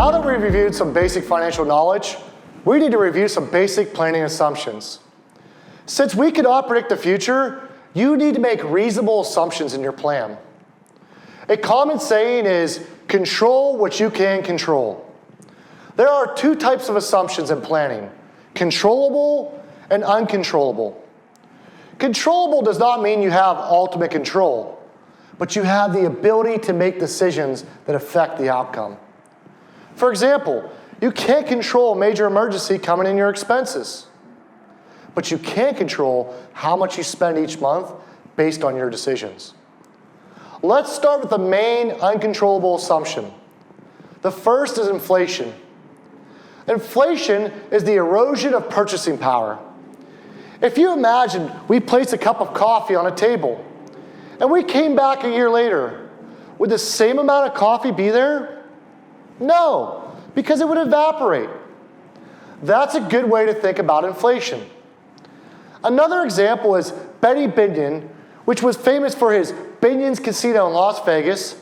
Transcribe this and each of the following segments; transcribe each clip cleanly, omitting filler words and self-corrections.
Now that we've reviewed some basic financial knowledge, we need to review some basic planning assumptions. Since we cannot predict the future, you need to make reasonable assumptions in your plan. A common saying is, control what you can control. There are two types of assumptions in planning, controllable and uncontrollable. Controllable does not mean you have ultimate control, but you have the ability to make decisions that affect the outcome. For example, you can't control a major emergency coming in your expenses, but you can control how much you spend each month based on your decisions. Let's start with the main uncontrollable assumption. The first is inflation. Inflation is the erosion of purchasing power. If you imagine we placed a cup of coffee on a table, and we came back a year later, would the same amount of coffee be there? No, because it would evaporate. That's a good way to think about inflation. Another example is Benny Binion, which was famous for his Binion's Casino in Las Vegas.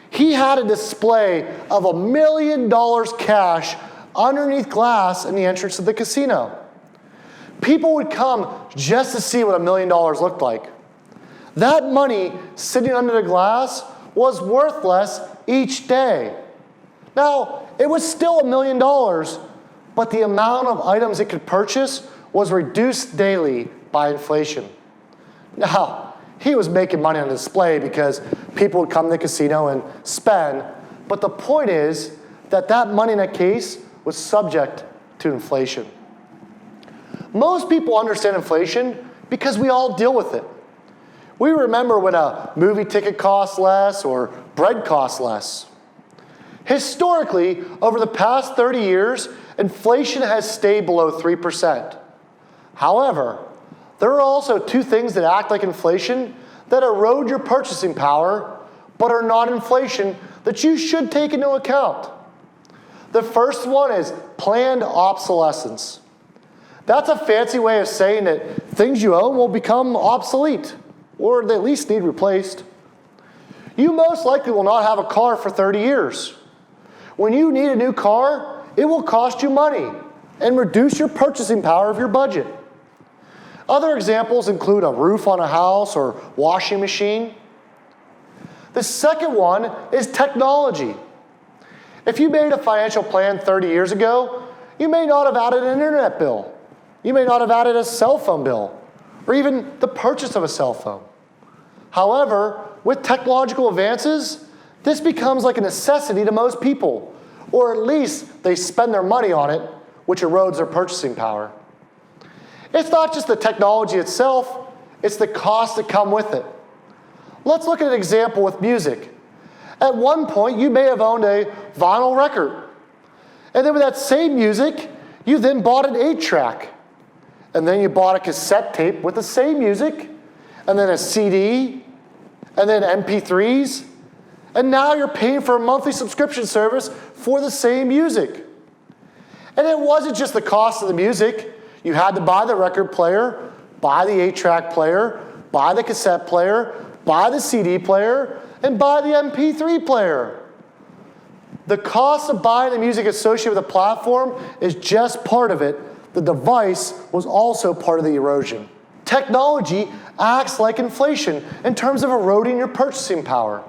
He had a display of $1 million cash underneath glass in the entrance of the casino. People would come just to see what $1 million looked like. That money sitting under the glass was worth less each day. Now, it was still $1 million, but the amount of items it could purchase was reduced daily by inflation. Now, he was making money on display because people would come to the casino and spend, but the point is that that money in that case was subject to inflation. Most people understand inflation because we all deal with it. We remember when a movie ticket costs less or bread costs less. Historically, over the past 30 years, inflation has stayed below 3%. However, there are also two things that act like inflation that erode your purchasing power, but are not inflation that you should take into account. The first one is planned obsolescence. That's a fancy way of saying that things you own will become obsolete, or they at least need replaced. You most likely will not have a car for 30 years. When you need a new car, it will cost you money and reduce your purchasing power of your budget. Other examples include a roof on a house or washing machine. The second one is technology. If you made a financial plan 30 years ago, you may not have added an internet bill. You may not have added a cell phone bill, or even the purchase of a cell phone. However, with technological advances, this becomes like a necessity to most people, or at least they spend their money on it, which erodes their purchasing power. It's not just the technology itself, it's the costs that come with it. Let's look at an example with music. At one point, you may have owned a vinyl record. And then with that same music, you then bought an 8-track. And then you bought a cassette tape with the same music, and then a CD, and then MP3s. And now you're paying for a monthly subscription service for the same music. And it wasn't just the cost of the music. You had to buy the record player, buy the 8-track player, buy the cassette player, buy the CD player, and buy the MP3 player. The cost of buying the music associated with the platform is just part of it. The device was also part of the erosion. Technology acts like inflation in terms of eroding your purchasing power.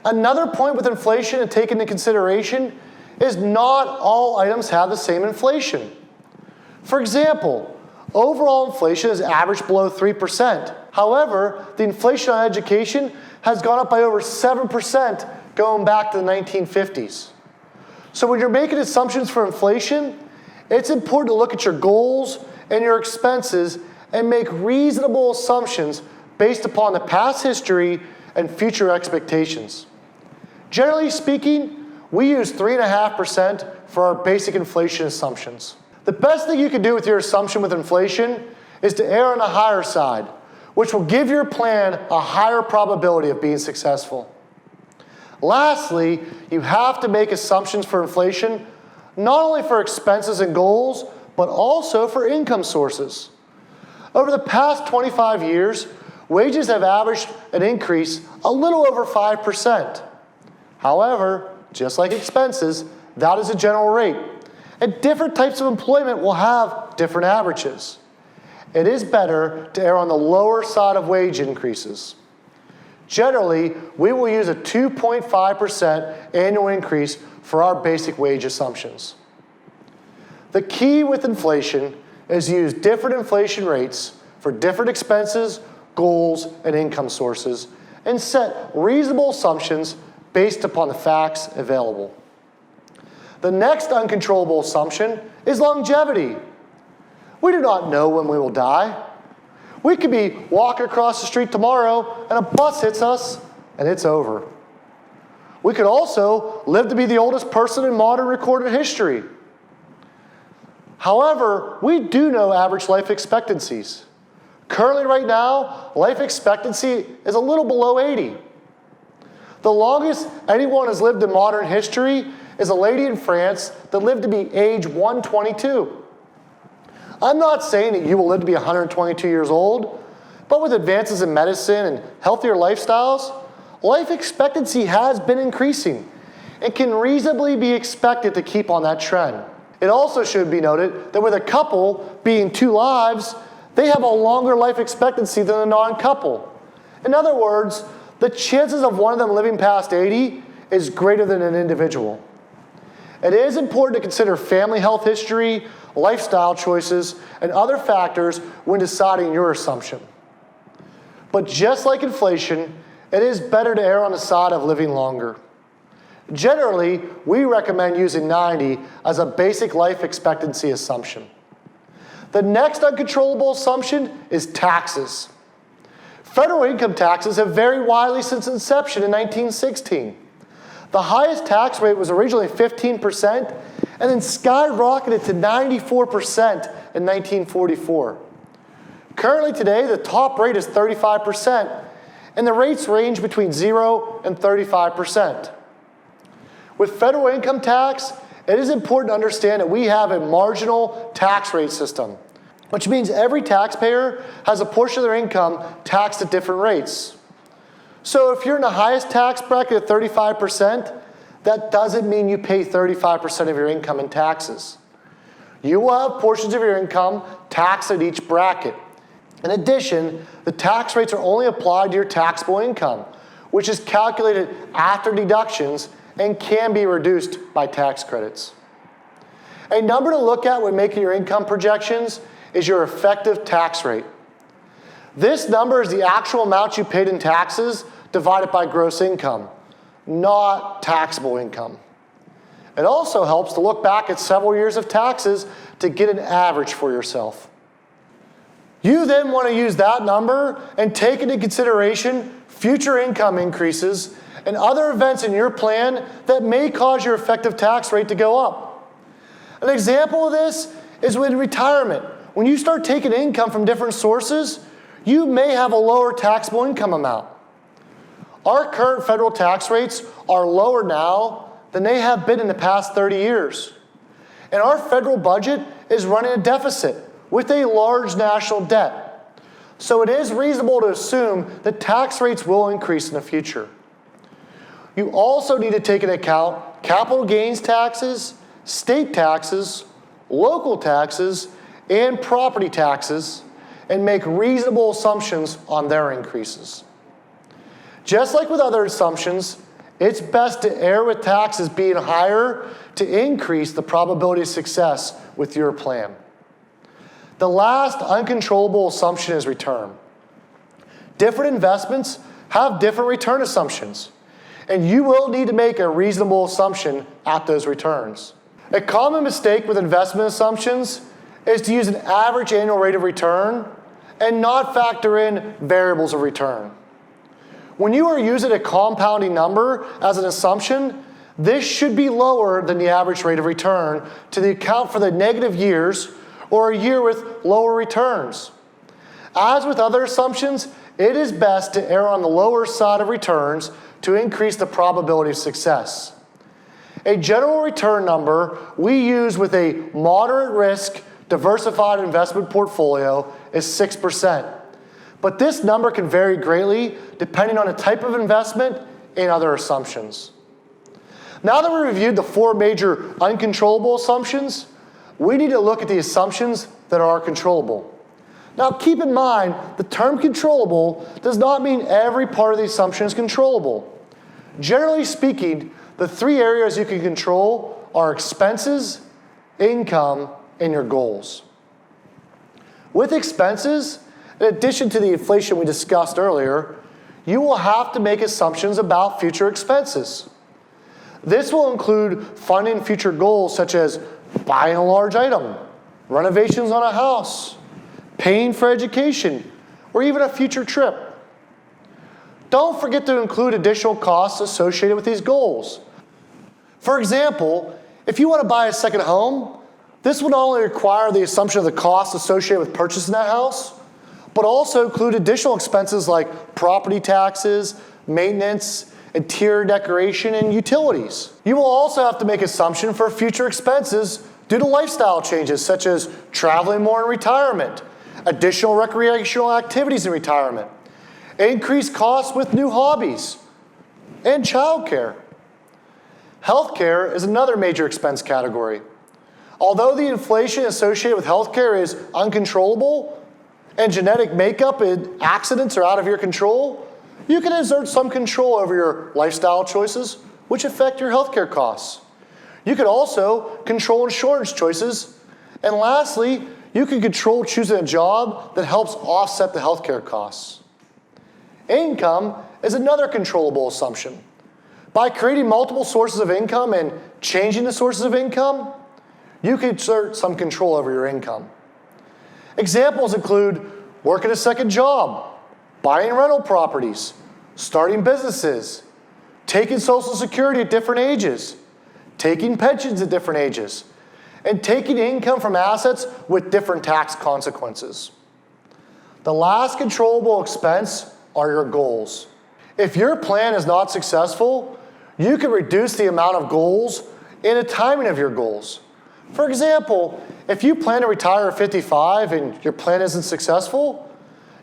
Another point with inflation to take into consideration is not all items have the same inflation. For example, overall inflation is averaged below 3%. However, the inflation on education has gone up by over 7% going back to the 1950s. So when you're making assumptions for inflation, it's important to look at your goals and your expenses and make reasonable assumptions based upon the past history and future expectations. Generally speaking, we use 3.5% for our basic inflation assumptions. The best thing you can do with your assumption with inflation is to err on the higher side, which will give your plan a higher probability of being successful. Lastly, you have to make assumptions for inflation not only for expenses and goals, but also for income sources. Over the past 25 years, wages have averaged an increase a little over 5%. However, just like expenses, That is a general rate. And different types of employment will have different averages. It is better to err on the lower side of wage increases. Generally, we will use a 2.5% annual increase for our basic wage assumptions. The key with inflation is to use different inflation rates for different expenses, goals, and income sources, and set reasonable assumptions based upon the facts available. The next uncontrollable assumption is longevity. We do not know when we will die. We could be walking across the street tomorrow and a bus hits us and it's over. We could also live to be the oldest person in modern recorded history. However, we do know average life expectancies. Currently right now, life expectancy is a little below 80. The longest anyone has lived in modern history is a lady in France that lived to be age 122. I'm not saying that you will live to be 122 years old, but with advances in medicine and healthier lifestyles, life expectancy has been increasing and can reasonably be expected to keep on that trend. It also should be noted that with a couple being 2 lives, they have a longer life expectancy than a non-couple. In other words, the chances of one of them living past 80 is greater than an individual. It is important to consider family health history, lifestyle choices, and other factors when deciding your assumption. But just like inflation, it is better to err on the side of living longer. Generally, we recommend using 90 as a basic life expectancy assumption. The next uncontrollable assumption is taxes. Federal income taxes have varied widely since inception in 1916. The highest tax rate was originally 15% and then skyrocketed to 94% in 1944. Currently today, the top rate is 35%, and the rates range between 0 and 35%. With federal income tax, it is important to understand that we have a marginal tax rate system, which means every taxpayer has a portion of their income taxed at different rates. So if you're in the highest tax bracket at 35%, that doesn't mean you pay 35% of your income in taxes. You will have portions of your income taxed at each bracket. In addition, the tax rates are only applied to your taxable income, which is calculated after deductions and can be reduced by tax credits. A number to look at when making your income projections is your effective tax rate. This number is the actual amount you paid in taxes divided by gross income, not taxable income. It also helps to look back at several years of taxes to get an average for yourself. You then want to use that number and take into consideration future income increases and other events in your plan that may cause your effective tax rate to go up. An example of this is with retirement. When you start taking income from different sources, you may have a lower taxable income amount. Our current federal tax rates are lower now than they have been in the past 30 years. And our federal budget is running a deficit with a large national debt. So it is reasonable to assume that tax rates will increase in the future. You also need to take into account capital gains taxes, state taxes, local taxes, and property taxes, and make reasonable assumptions on their increases. Just like with other assumptions, it's best to err with taxes being higher to increase the probability of success with your plan. The last uncontrollable assumption is return. Different investments have different return assumptions, and you will need to make a reasonable assumption at those returns. A common mistake with investment assumptions is to use an average annual rate of return and not factor in variables of return. When you are using a compounding number as an assumption, this should be lower than the average rate of return to account for the negative years or a year with lower returns. As with other assumptions, it is best to err on the lower side of returns to increase the probability of success. A general return number we use with a moderate risk, diversified investment portfolio is 6%. But this number can vary greatly depending on the type of investment and other assumptions. Now that we reviewed the 4 major uncontrollable assumptions, we need to look at the assumptions that are controllable. Now keep in mind, the term controllable does not mean every part of the assumption is controllable. Generally speaking, the 3 areas you can control are expenses, income, and your goals. With expenses, in addition to the inflation we discussed earlier, you will have to make assumptions about future expenses. This will include funding future goals such as buying a large item, renovations on a house, paying for education, or even a future trip. Don't forget to include additional costs associated with these goals. For example, if you want to buy a second home, this will not only require the assumption of the costs associated with purchasing that house, but also include additional expenses like property taxes, maintenance, interior decoration, and utilities. You will also have to make assumptions for future expenses due to lifestyle changes such as traveling more in retirement, additional recreational activities in retirement, increased costs with new hobbies, and childcare. Healthcare is another major expense category. Although the inflation associated with healthcare is uncontrollable and genetic makeup and accidents are out of your control, you can exert some control over your lifestyle choices, which affect your healthcare costs. You can also control insurance choices. And lastly, you can control choosing a job that helps offset the healthcare costs. Income is another controllable assumption. By creating multiple sources of income and changing the sources of income, you can exert some control over your income. Examples include working a second job, buying rental properties, starting businesses, taking Social Security at different ages, taking pensions at different ages, and taking income from assets with different tax consequences. The last controllable expense are your goals. If your plan is not successful, you can reduce the amount of goals and the timing of your goals. For example, if you plan to retire at 55 and your plan isn't successful,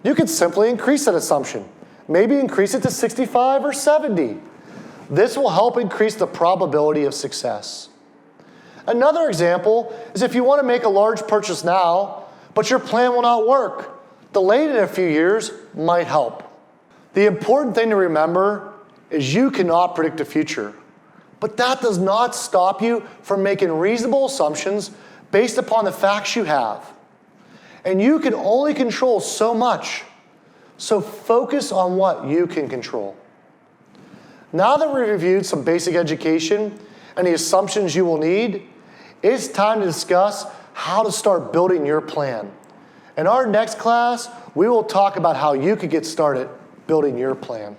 you could simply increase that assumption. Maybe increase it to 65 or 70. This will help increase the probability of success. Another example is if you want to make a large purchase now, but your plan will not work. Delaying it a few years might help. The important thing to remember is you cannot predict the future. But that does not stop you from making reasonable assumptions based upon the facts you have. And you can only control so much. So focus on what you can control. Now that we've reviewed some basic education and the assumptions you will need, it's time to discuss how to start building your plan. In our next class, we will talk about how you can get started building your plan.